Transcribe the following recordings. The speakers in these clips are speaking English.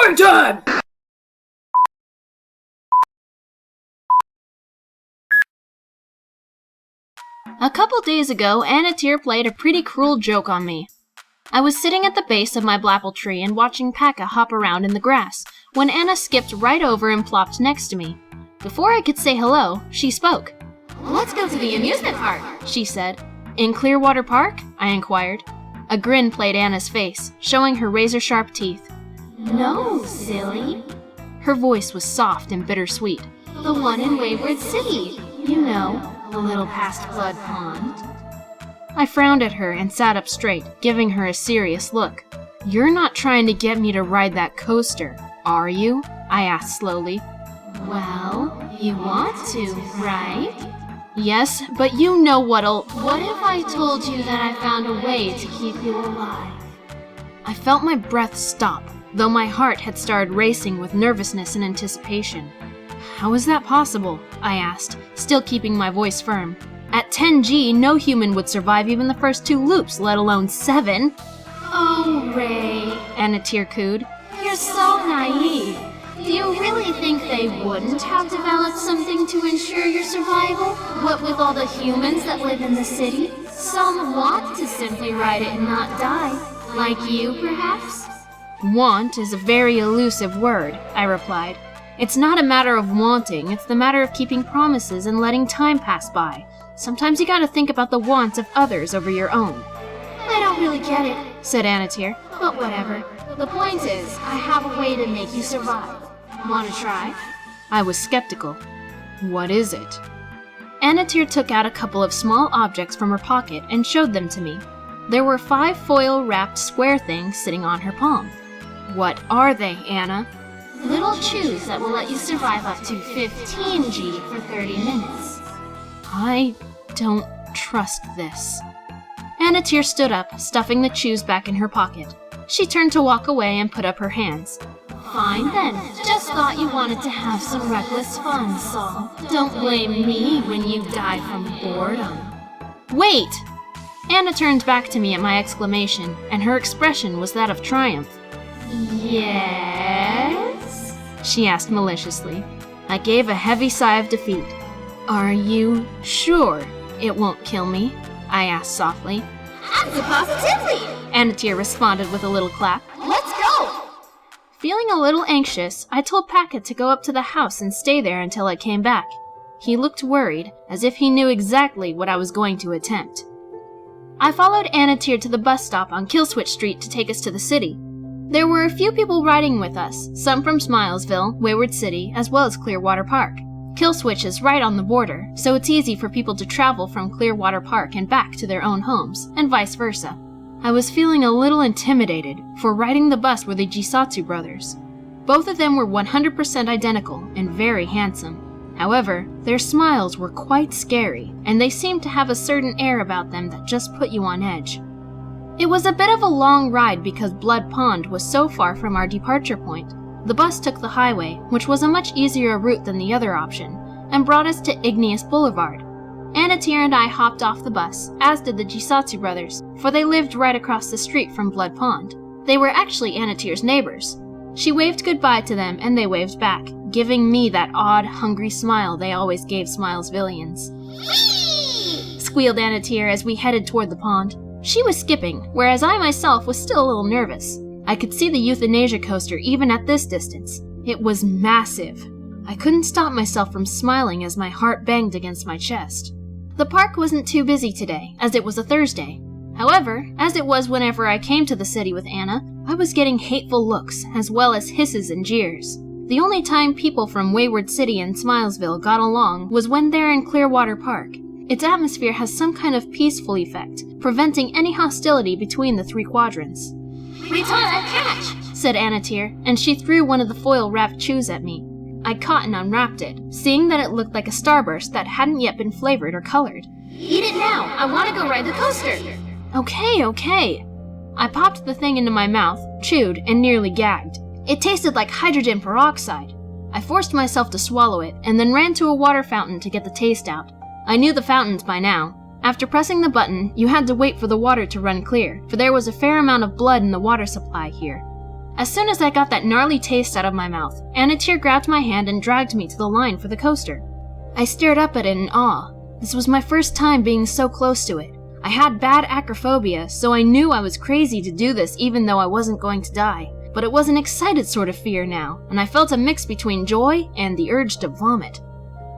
Game time! A couple days ago, Anatir played a pretty cruel joke on me. I was sitting at the base of my blapple tree and watching Paka hop around in the grass, when Anna skipped right over and plopped next to me. Before I could say hello, she spoke. "Let's go to the amusement park," she said. "In Clearwater Park?" I inquired. A grin played Anna's face, showing her razor-sharp teeth. "No, silly." Her voice was soft and bittersweet. "The one in Wayward City. You know, a little past Blood Pond." I frowned at her and sat up straight, giving her a serious look. "You're not trying to get me to ride that coaster, are you?" I asked slowly. "Well, you want to, right?" "Yes, but you know what'll—" "What if I told you that I found a way to keep you alive?" I felt my breath stop, though my heart had started racing with nervousness and anticipation. "How is that possible?" I asked, still keeping my voice firm. "At 10G, no human would survive even the first 2 loops, let alone 7. "Oh, Ray," Anatir cooed. "You're so naive. Do you really think they wouldn't have developed something to ensure your survival? What with all the humans that live in the city? Some want to simply ride it and not die. Like you, perhaps?" "Want is a very elusive word," I replied. "It's not a matter of wanting, it's the matter of keeping promises and letting time pass by. Sometimes you gotta think about the wants of others over your own." "I don't really get it," said Anatir. "but whatever. The point is, I have a way to make you survive. Wanna try?" I was skeptical. "What is it?" Anatir took out a couple of small objects from her pocket and showed them to me. There were 5 foil-wrapped square things sitting on her palm. "What are they, Anna?" "Little chews that will let you survive up to 15G for 30 minutes. I don't trust this. Anatir stood up, stuffing the chews back in her pocket. She turned to walk away and put up her hands. "Fine then. Just thought you wanted to have some reckless fun, Saul. Don't blame me when you die from boredom." "Wait!" Anna turned back to me at my exclamation, and her expression was that of triumph. "Yes?" she asked maliciously. I gave a heavy sigh of defeat. "Are you sure it won't kill me?" I asked softly. "Absolutely!" Anatir responded with a little clap. "Let's go!" Feeling a little anxious, I told Paka to go up to the house and stay there until I came back. He looked worried, as if he knew exactly what I was going to attempt. I followed Anatir to the bus stop on Killswitch Street to take us to the city. There were a few people riding with us, some from Smilesville, Wayward City, as well as Clearwater Park. Killswitch is right on the border, so it's easy for people to travel from Clearwater Park and back to their own homes, and vice versa. I was feeling a little intimidated, for riding the bus were the Jisatsu brothers. Both of them were 100% identical and very handsome. However, their smiles were quite scary, and they seemed to have a certain air about them that just put you on edge. It was a bit of a long ride because Blood Pond was so far from our departure point. The bus took the highway, which was a much easier route than the other option, and brought us to Igneous Boulevard. Anatir and I hopped off the bus, as did the Jisatsu brothers, for they lived right across the street from Blood Pond. They were actually Anatir's neighbors. She waved goodbye to them, and they waved back, giving me that odd, hungry smile they always gave Smilesvillians. "Whee!" squealed Anatir as we headed toward the pond. She was skipping, whereas I myself was still a little nervous. I could see the euthanasia coaster even at this distance. It was massive. I couldn't stop myself from smiling as my heart banged against my chest. The park wasn't too busy today, as it was a Thursday. However, as it was whenever I came to the city with Anna, I was getting hateful looks, as well as hisses and jeers. The only time people from Wayward City and Smilesville got along was when they're in Clearwater Park. Its atmosphere has some kind of peaceful effect, preventing any hostility between the 3 quadrants. "Reitanna, catch!" said Anatir, and she threw one of the foil-wrapped chews at me. I caught and unwrapped it, seeing that it looked like a starburst that hadn't yet been flavored or colored. "Eat it now! I want to go ride the coaster!" Okay. I popped the thing into my mouth, chewed, and nearly gagged. It tasted like hydrogen peroxide. I forced myself to swallow it, and then ran to a water fountain to get the taste out. I knew the fountains by now. After pressing the button, you had to wait for the water to run clear, for there was a fair amount of blood in the water supply here. As soon as I got that gnarly taste out of my mouth, Anatir grabbed my hand and dragged me to the line for the coaster. I stared up at it in awe. This was my first time being so close to it. I had bad acrophobia, so I knew I was crazy to do this even though I wasn't going to die. But it was an excited sort of fear now, and I felt a mix between joy and the urge to vomit.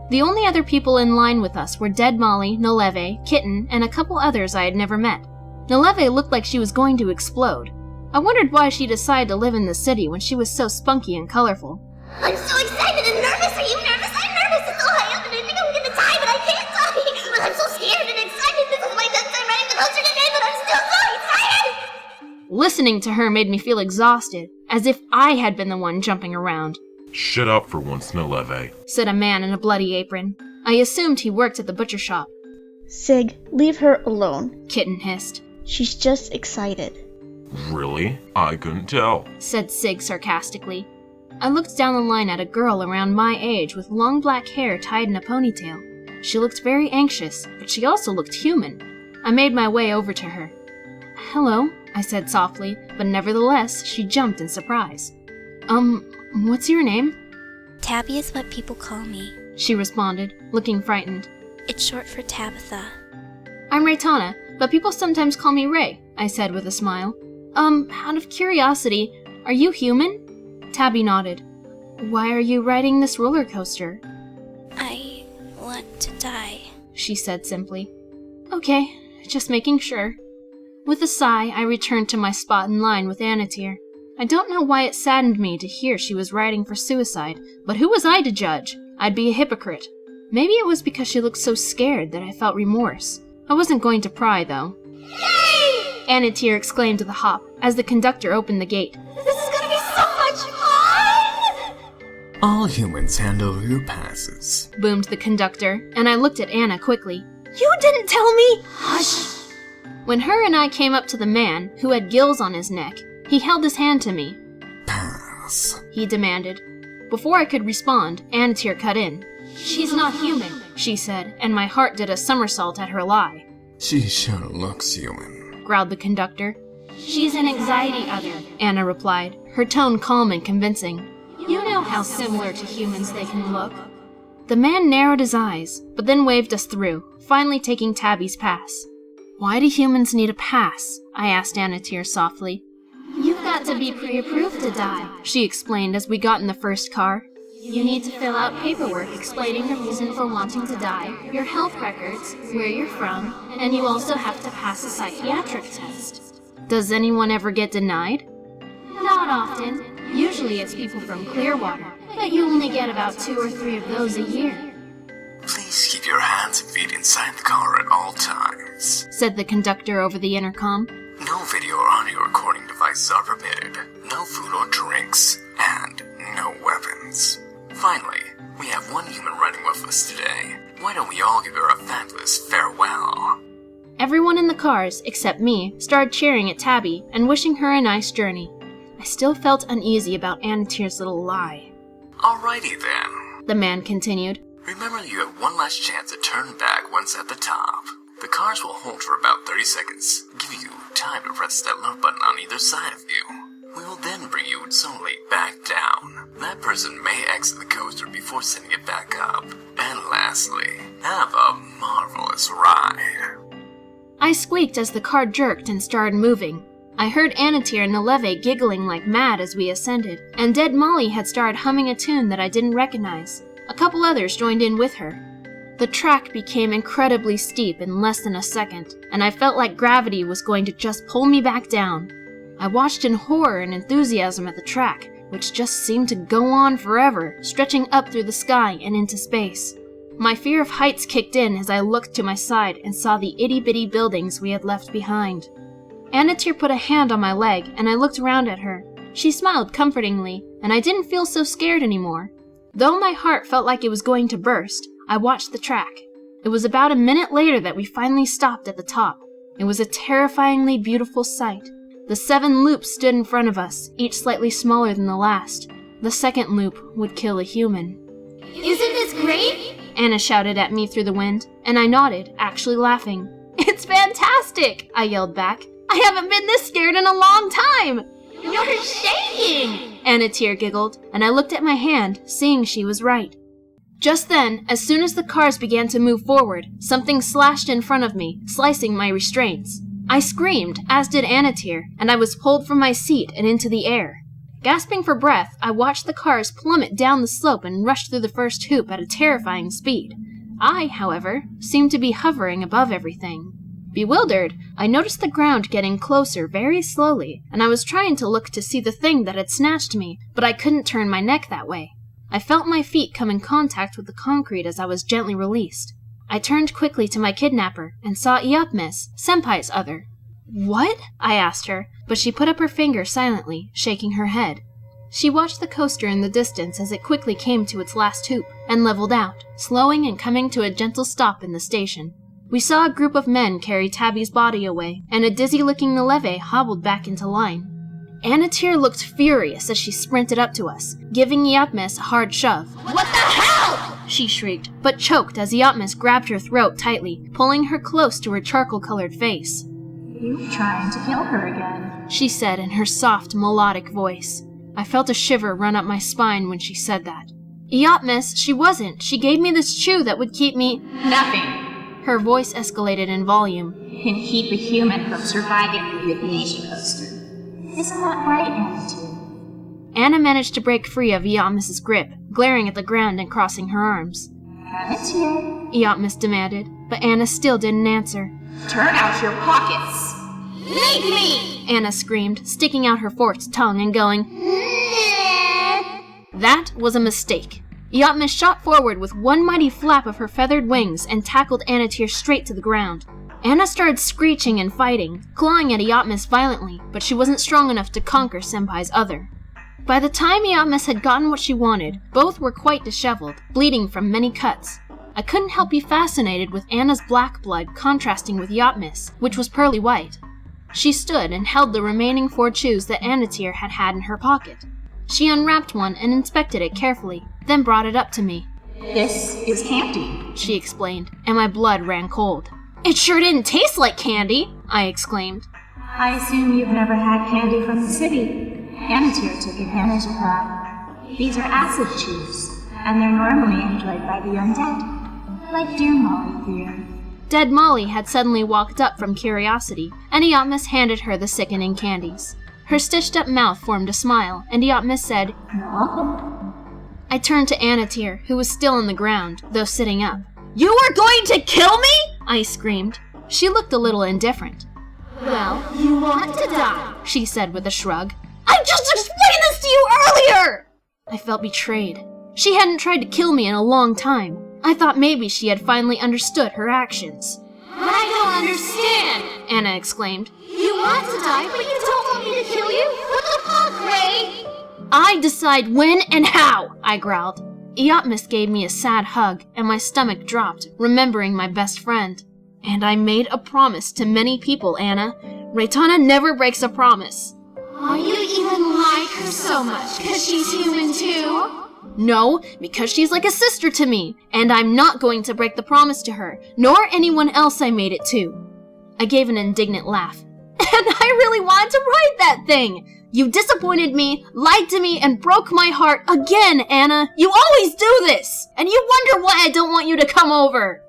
The only other people in line with us were Dead Molly, Naleve, Kitten, and a couple others I had never met. Naleve looked like she was going to explode. I wondered why she decided to live in the city when she was so spunky and colorful. I'm so excited and nervous. Are you nervous? I'm nervous. It's all I am, and I think I'm gonna die, but I can't die. But I'm so scared and excited. This is my 10th time riding the coaster today, but I'm still so excited. Listening to her made me feel exhausted, as if I had been the one jumping around. Shut up for once, Naleve, said a man in a bloody apron. I assumed he worked at the butcher shop. Sig, leave her alone. Kitten hissed. She's just excited. Really? I couldn't tell, said Sig sarcastically. I looked down the line at a girl around my age with long black hair tied in a ponytail. She looked very anxious, but she also looked human. I made my way over to her. Hello, I said softly, but nevertheless, she jumped in surprise. What's your name? Tabby is what people call me, she responded, looking frightened. It's short for Tabitha. I'm Reitanna, but people sometimes call me Ray, I said with a smile. Out of curiosity, are you human? Tabby nodded. Why are you riding this roller coaster? I want to die, she said simply. Okay, just making sure. With a sigh, I returned to my spot in line with Anatir. I don't know why it saddened me to hear she was riding for suicide, but who was I to judge? I'd be a hypocrite. Maybe it was because she looked so scared that I felt remorse. I wasn't going to pry, though. Yay! Anatir exclaimed to the hop as the conductor opened the gate. This is gonna be so much fun! All humans hand over your passes, boomed the conductor, and I looked at Anna quickly. You didn't tell me! Hush! When her and I came up to the man, who had gills on his neck, he held his hand to me. Pass, he demanded. Before I could respond, Anatir cut in. She's not human, she said, and my heart did a somersault at her lie. She sure looks human, growled the conductor. She's an anxiety other, Anna replied, her tone calm and convincing. You know how similar to humans they can look. The man narrowed his eyes, but then waved us through, finally taking Tabby's pass. Why do humans need a pass? I asked Anatir softly. You've got to be pre-approved to die, she explained as we got in the first car. You need to fill out paperwork explaining the reason for wanting to die, your health records, where you're from, and you also have to pass a psychiatric test. Does anyone ever get denied? Not often. Usually it's people from Clearwater, but you only get about 2 or 3 of those a year. Please keep your hands and feet inside the car at all times, said the conductor over the intercom. No video or audio recording devices are permitted, no food or drinks, and no weapons. Finally, we have one human riding with us today. Why don't we all give her a fabulous farewell? Everyone in the cars, except me, started cheering at Tabby and wishing her a nice journey. I still felt uneasy about Anatir's little lie. Alrighty then, the man continued. Remember you have one last chance to turn back once at the top. The cars will hold for about 30 seconds, giving you time to press that love button on either side of you. We will then bring you slowly back down. That person may exit the coaster before sending it back up. And lastly, have a marvelous ride. I squeaked as the car jerked and started moving. I heard Anatir and Naleve giggling like mad as we ascended, and Dead Molly had started humming a tune that I didn't recognize. A couple others joined in with her. The track became incredibly steep in less than a second, and I felt like gravity was going to just pull me back down. I watched in horror and enthusiasm at the track, which just seemed to go on forever, stretching up through the sky and into space. My fear of heights kicked in as I looked to my side and saw the itty-bitty buildings we had left behind. Anatir put a hand on my leg, and I looked around at her. She smiled comfortingly, and I didn't feel so scared anymore. Though my heart felt like it was going to burst, I watched the track. It was about a minute later that we finally stopped at the top. It was a terrifyingly beautiful sight. The 7 loops stood in front of us, each slightly smaller than the last. The second loop would kill a human. Isn't this great? Anna shouted at me through the wind, and I nodded, actually laughing. It's fantastic! I yelled back. I haven't been this scared in a long time! You're shaking! Anatir giggled, and I looked at my hand, seeing she was right. Just then, as soon as the cars began to move forward, something slashed in front of me, slicing my restraints. I screamed, as did Anatir, and I was pulled from my seat and into the air. Gasping for breath, I watched the cars plummet down the slope and rush through the first hoop at a terrifying speed. I, however, seemed to be hovering above everything. Bewildered, I noticed the ground getting closer very slowly, and I was trying to look to see the thing that had snatched me, but I couldn't turn my neck that way. I felt my feet come in contact with the concrete as I was gently released. I turned quickly to my kidnapper and saw Iapmes, Senpai's other. "What?" I asked her, but she put up her finger silently, shaking her head. She watched the coaster in the distance as it quickly came to its last hoop and leveled out, slowing and coming to a gentle stop in the station. We saw a group of men carry Tabby's body away, and a dizzy-looking Nileve hobbled back into line. Anatir looked furious as she sprinted up to us, giving Iapmes a hard shove. What the hell? She shrieked, but choked as Iapmes grabbed her throat tightly, pulling her close to her charcoal-colored face. "You're trying to kill her again," she said in her soft, melodic voice. I felt a shiver run up my spine when she said that. Iapmes, she wasn't. She gave me this chew that would keep me— "Nothing Her voice escalated in volume. can keep a human from surviving the euthanasia coaster. Isn't that right, Anatir?" Anna managed to break free of Iapmes' grip, glaring at the ground and crossing her arms. "Anatir, Iapmes demanded, but Anna still didn't answer. turn out your pockets." Leave me! Anna screamed, sticking out her forked tongue and going, That was a mistake. Iapmes shot forward with one mighty flap of her feathered wings and tackled Anatir straight to the ground. Anna started screeching and fighting, clawing at Iapmes violently, but she wasn't strong enough to conquer Senpai's other. By the time Iapmes had gotten what she wanted, both were quite disheveled, bleeding from many cuts. I couldn't help be fascinated with Anna's black blood contrasting with Iapmes, which was pearly white. She stood and held the remaining 4 chews that Anatir had had in her pocket. She unwrapped one and inspected it carefully, then brought it up to me. "This is candy," She explained, and my blood ran cold. It sure didn't taste like candy, I exclaimed. "I assume you've never had candy from the city. Anatir took advantage of that. These are acid chews, and they're normally enjoyed by the undead, like dear Molly here." Dead Molly had suddenly walked up from curiosity, and Iapmes handed her the sickening candies. Her stitched-up mouth formed a smile, and Iapmes said, "You're welcome." I turned to Anatir, who was still on the ground, though sitting up. "You are going to kill me?" I screamed. She looked a little indifferent. Well, you want to die, She said with a shrug. I just explained this to you earlier! I felt betrayed. She hadn't tried to kill me in a long time. I thought maybe she had finally understood her actions. But I don't understand! Anna exclaimed. You want to die, but you don't want me to kill you? What the fuck, Ray? I decide when and how, I growled. Iapmes gave me a sad hug, and my stomach dropped, remembering my best friend. And I made a promise to many people, Anna. Reitanna never breaks a promise. Oh, you even like her so much, because she's human too? No, because she's like a sister to me, and I'm not going to break the promise to her, nor anyone else I made it to. I gave an indignant laugh. And I really wanted to write that thing! You disappointed me, lied to me, and broke my heart again, Anna! You always do this! And you wonder why I don't want you to come over!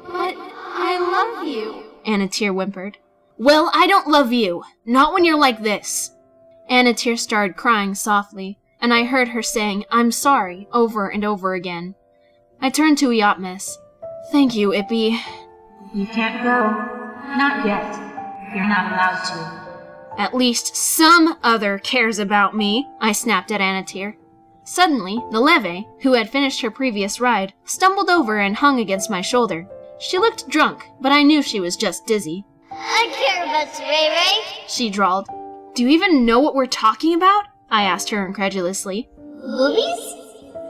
But I love you, Anatir whimpered. Well, I don't love you. Not when you're like this. Anatir started crying softly, and I heard her saying, I'm sorry, over and over again. I turned to Iapmes. Thank you, Ippy. "You can't go. Not yet. You're not allowed to." At least some other cares about me, I snapped at Anatir. Suddenly, Nileve, who had finished her previous ride, stumbled over and hung against my shoulder. She looked drunk, but I knew she was just dizzy. I care about you, Ray Ray. She drawled. Do you even know what we're talking about? I asked her incredulously. Movies?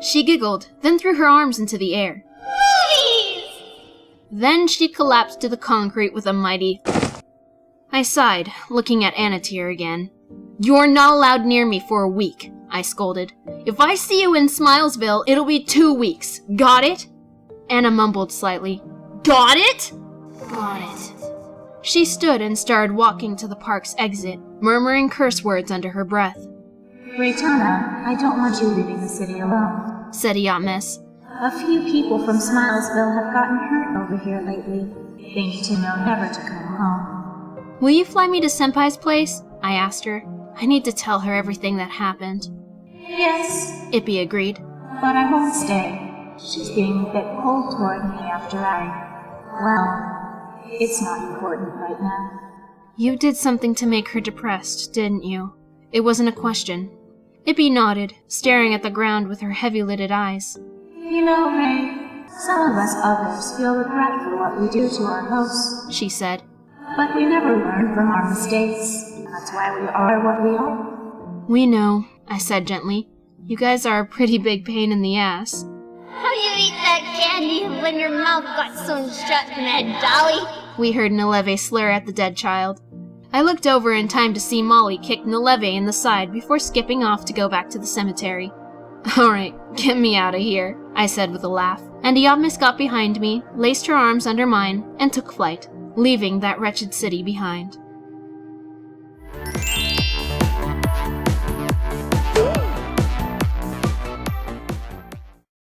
She giggled, then threw her arms into the air. Movies! Then she collapsed to the concrete with a mighty... I sighed, looking at Anatir again. You're not allowed near me for a week, I scolded. If I see you in Smilesville, it'll be 2 weeks. Got it? Anna mumbled slightly. Got it? Got it. She stood and started walking to the park's exit, murmuring curse words under her breath. Reitanna, I don't want you leaving the city alone, said Iapmes. A few people from Smilesville have gotten hurt over here lately. They need to know never to come home. Will you fly me to Sempai's place? I asked her. I need to tell her everything that happened. Yes, Ippy agreed. but I won't stay. She's being a bit cold toward me after well, it's not important right now. You did something to make her depressed, didn't you? It wasn't a question. Ippy nodded, staring at the ground with her heavy-lidded eyes. You know, Ray, some of us others feel regret for what we do to our hosts, She said. but we never learn from our mistakes. That's why we are what we are. We know, I said gently. You guys are a pretty big pain in the ass. How you eat that candy when your mouth got sewn shut in that dolly? We heard Naleve slur at the dead child. I looked over in time to see Molly kick Naleve in the side before skipping off to go back to the cemetery. Alright, get me out of here, I said with a laugh, and Iapmes got behind me, laced her arms under mine, and took flight, leaving that wretched city behind.